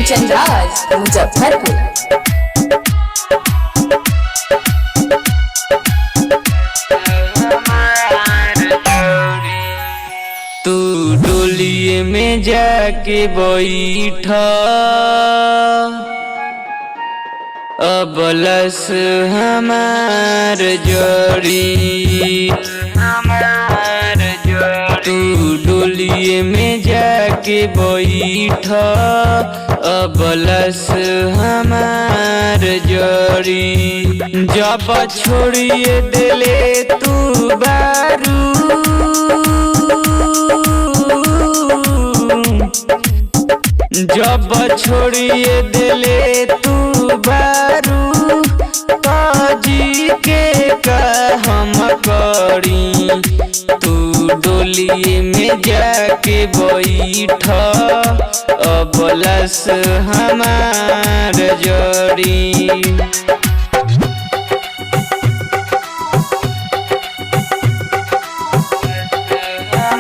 कंचन राज मुजफ्फरपुर। तू डोलिए में जाके बैठा अबलस हमार जोड़ी, तू डोलिए में जाके बैठा अबलस हमार जोड़ी। जब छोड़िए दिले तू बारू, जब छोड़िए दिले तू बारू, काजी के का हम करी। तू डोलिए में जाके बैठा अबलस हमार जोड़ी।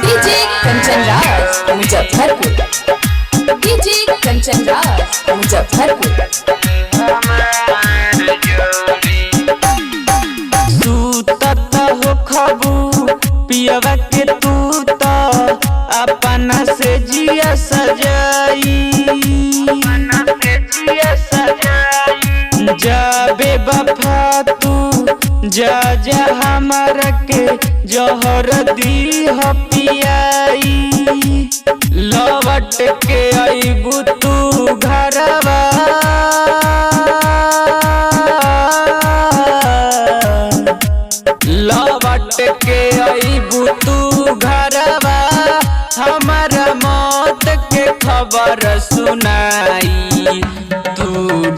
डीजे कंचन राज मुजफ्फरपुर। डीजे कंचन राज मुजफ्फरपुर। सूतत हो खबू पियवा के तू तो अपना से जिया सजाई, जाबे बफा तू जा जा हमार के जहर दी हो पियाई। लौट के आईबू तू घरवा, लौट के आईबू तू घरवा, हमारा मौत के खबर सुनाई। तू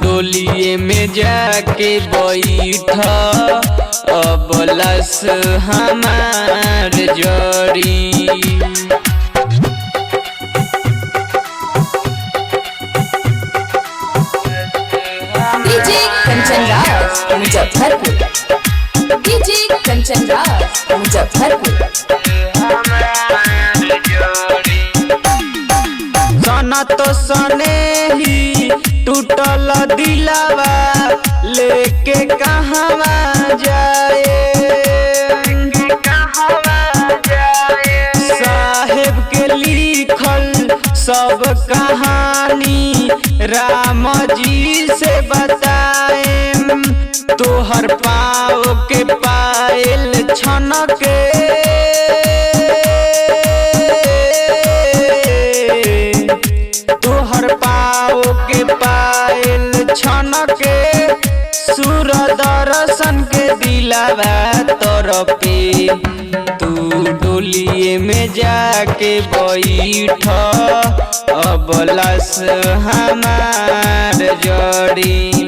डोलिए में जाके बैठा अबलस हमार जोड़ी। डीजे कंचन राज मुजफ्फरपुर। डीजे कंचन राज मुजफ्फरपुर। सना तो सने ही टूटल दिलावा लेके कहवा जाए, साहेब के लिखल सब कहानी राम जी से बताए। तोहर पाँव के पायल छनके, तोहर पाँव के पायल छनके, सूर दर्शन के दिलावा तरफे। तू डोलिए में जाके बैठा अबलस हमार जोड़ी।